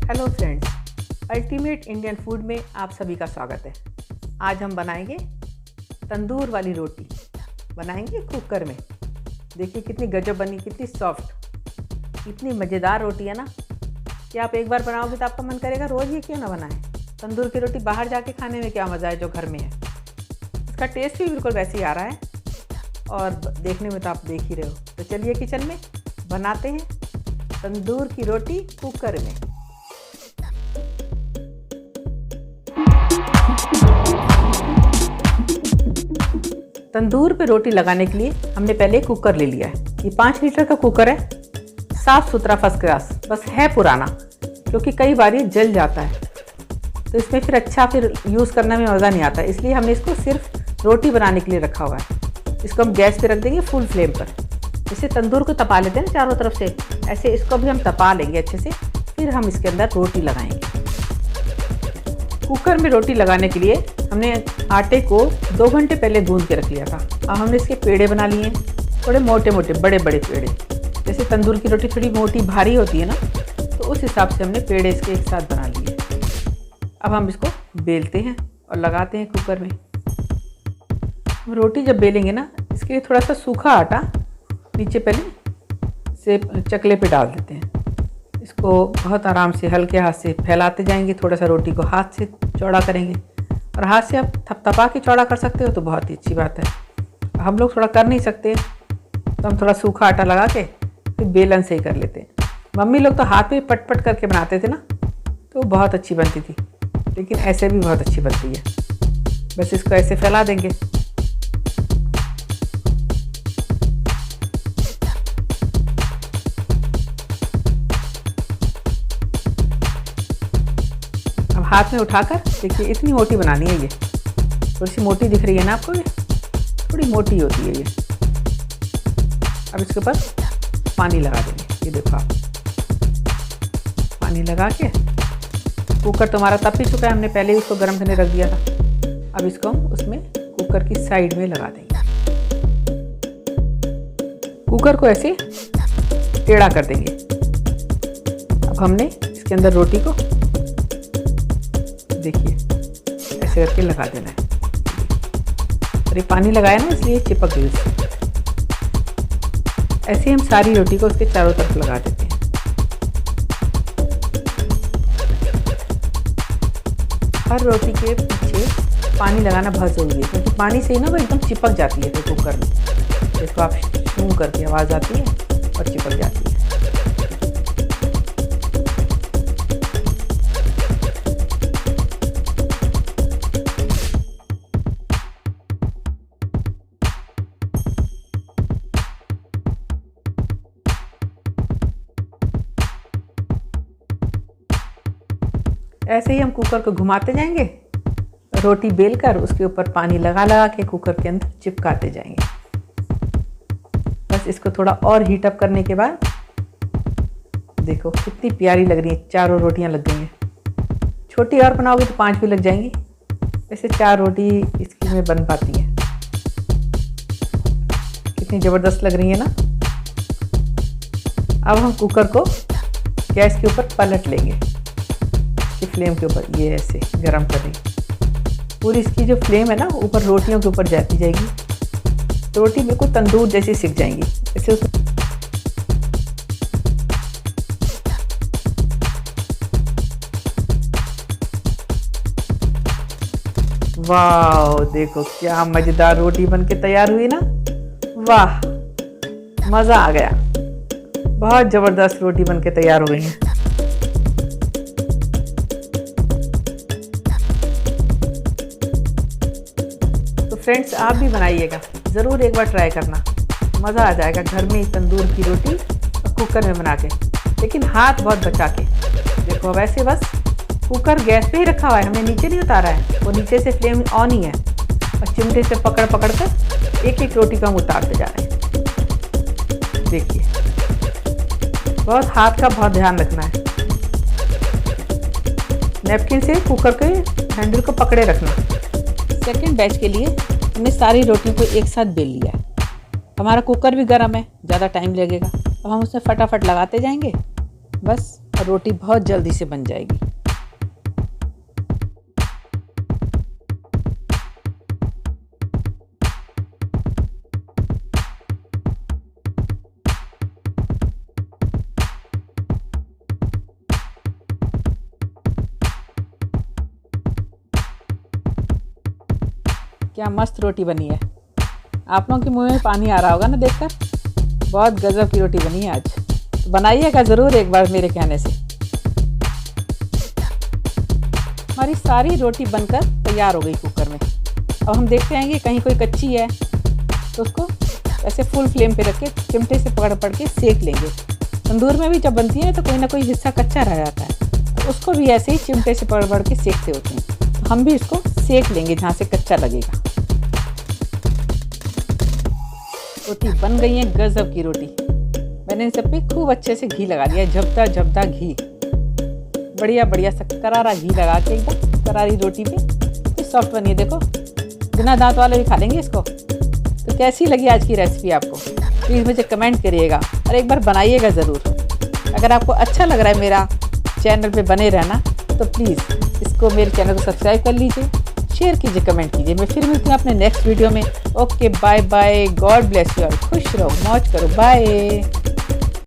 Hello friends, ultimate Indian food में आप सभी का स्वागत है। आज हम बनाएंगे तंदूर वाली रोटी, बनाएंगे कुकर में। देखिए कितनी गजब बनी, कितनी सॉफ्ट, इतनी मज़ेदार रोटी है ना कि आप एक बार बनाओगे तो आपका मन करेगा रोज़ ये क्यों ना बनाएं। तंदूर की रोटी बाहर जाके खाने में क्या मज़ा है जो घर में है। इसका टेस्ट भी बिल्कुल वैसे ही आ रहा है और देखने में तो आप देख ही रहे हो। तो चलिए किचन में बनाते हैं तंदूर की रोटी कुकर में। तंदूर पे रोटी लगाने के लिए हमने पहले कुकर ले लिया है। ये 5 लीटर का कुकर है, साफ़ सुथरा फर्स्ट क्लास, बस है पुराना क्योंकि कई बार ये जल जाता है तो इसमें फिर यूज़ करने में मज़ा नहीं आता, इसलिए हमने इसको सिर्फ रोटी बनाने के लिए रखा हुआ है। इसको हम गैस पे रख देंगे फुल फ्लेम पर। जैसे तंदूर को तपा लेते हैं ना चारों तरफ से, ऐसे इसको भी हम तपा लेंगे अच्छे से, फिर हम इसके अंदर रोटी लगाएंगे। कुकर में रोटी लगाने के लिए हमने आटे को 2 घंटे पहले गूंद के रख लिया था। अब हमने इसके पेड़े बना लिए, थोड़े मोटे मोटे बड़े बड़े पेड़े। जैसे तंदूर की रोटी थोड़ी मोटी भारी होती है ना, तो उस हिसाब से हमने पेड़े इसके एक साथ बना लिए। अब हम इसको बेलते हैं और लगाते हैं कुकर में। रोटी जब बेलेंगे ना, इसके लिए थोड़ा सा सूखा आटा नीचे पहले से चकले पे डाल देते हैं। इसको बहुत आराम से हल्के हाथ से फैलाते जाएंगे। थोड़ा सा रोटी को हाथ से चौड़ा करेंगे, और हाथ से आप थपथपा के चौड़ा कर सकते हो तो बहुत ही अच्छी बात है। हम लोग थोड़ा कर नहीं सकते तो हम थोड़ा सूखा आटा लगा के फिर बेलन से ही कर लेते हैं। मम्मी लोग तो हाथ में पट पट करके बनाते थे ना, तो बहुत अच्छी बनती थी, लेकिन ऐसे भी बहुत अच्छी बनती है। बस इसको ऐसे फैला देंगे। अब हाथ में उठाकर देखिए, इतनी मोटी बनानी है। ये थोड़ी सी मोटी दिख रही है ना आपको, ये थोड़ी मोटी होती है ये। अब इसके ऊपर पानी लगा देंगे। ये देखो आप, पानी लगा के कुकर तो हमारा तप ही चुका है, हमने पहले ही उसको गर्म करने रख दिया था। अब इसको हम उसमें कुकर की साइड में लगा देंगे। कुकर को ऐसे टेढ़ा कर देंगे। अब हमने इसके अंदर रोटी को देखिए ऐसे करके लगा देना है। और ये पानी लगाया ना, इसलिए चिपक गई उससे। ऐसे ही हम सारी रोटी को उसके चारों तरफ लगा देते हैं। हर रोटी के पीछे पानी लगाना बहुत ज़रूरी है, क्योंकि पानी से ही ना वो एकदम चिपक जाती है फिर कुकर में। इसको आप शू करके आवाज़ आती है और चिपक जाती है। ऐसे ही हम कुकर को घुमाते जाएंगे, रोटी बेलकर उसके ऊपर पानी लगा लगा के कुकर के अंदर चिपकाते जाएंगे। बस इसको थोड़ा और हीट अप करने के बाद देखो कितनी प्यारी लग रही है। चारों रोटियां लग गई हैं। छोटी और बनाओगे तो 5 भी लग जाएंगी, वैसे 4 रोटी इसकी में बन पाती है। कितनी ज़बरदस्त लग रही है ना। अब हम कुकर को गैस के ऊपर पलट लेंगे, की फ्लेम के ऊपर ये ऐसे गरम कर देंगे। पूरी इसकी जो फ्लेम है ना ऊपर रोटियों के ऊपर जाती जाएगी, तो रोटी बिल्कुल तंदूर जैसी सिक जाएंगी। ऐसे वाह, देखो क्या मज़ेदार रोटी बनके तैयार हुई ना। वाह, मज़ा आ गया। बहुत ज़बरदस्त रोटी बनके तैयार हो गई है। फ्रेंड्स, आप भी बनाइएगा, ज़रूर एक बार ट्राई करना, मज़ा आ जाएगा। घर में ही तंदूर की रोटी और कुकर में बना के, लेकिन हाथ बहुत बचा के। देखो वैसे बस कुकर गैस पे ही रखा हुआ है, हमने नीचे नहीं उतारा है। वो नीचे से फ्लेम ऑन ही है और चिमटे से पकड़ पकड़ कर एक एक रोटी को हम उतारते जा रहे हैं। देखिए, बहुत हाथ का बहुत ध्यान रखना है। नैपकिन से कुकर के हैंडल को पकड़े रखना। सेकेंड बैच के लिए हमने सारी रोटियों को एक साथ बेल लिया है। हमारा कुकर भी गर्म है, ज़्यादा टाइम लगेगा। अब हम उसमें फटाफट लगाते जाएंगे। बस और रोटी बहुत जल्दी से बन जाएगी। क्या मस्त रोटी बनी है। आप लोगों के मुंह में पानी आ रहा होगा ना देखकर। बहुत गजब की रोटी बनी है आज। तो बनाइएगा ज़रूर एक बार मेरे कहने से। हमारी सारी रोटी बनकर तैयार हो गई कुकर में। अब हम देखते हैं कि कहीं कोई कच्ची है तो उसको ऐसे फुल फ्लेम पे रख के चिमटे से पकड़ पकड़ के सेक लेंगे। तंदूर में भी जब बनती है तो कोई ना कोई हिस्सा कच्चा रह जाता है, तो उसको भी ऐसे ही चिमटे से पकड़ पकड़ के सेकते होते हैं। तो हम भी इसको सेक लेंगे जहाँ से कच्चा लगेगा। रोटी बन गई है गजब की रोटी। मैंने इन सब पे खूब अच्छे से घी लगा दिया, झपटा झपटा घी, बढ़िया बढ़िया सा करारा घी लगा के एकदम करारी रोटी पे। तो सॉफ्ट बनी है देखो, बिना दांत वाले भी खा लेंगे इसको। तो कैसी लगी आज की रेसिपी आपको प्लीज़ मुझे कमेंट करिएगा और एक बार बनाइएगा ज़रूर। अगर आपको अच्छा लग रहा है मेरा चैनल पे बने रहना तो प्लीज़ इसको मेरे चैनल को सब्सक्राइब कर लीजिए, शेयर कीजिए, कमेंट कीजिए। मैं फिर मिलती हूँ अपने नेक्स्ट वीडियो में। Okay bye bye, God bless you all. खुश रहो, मौज करो, बाय।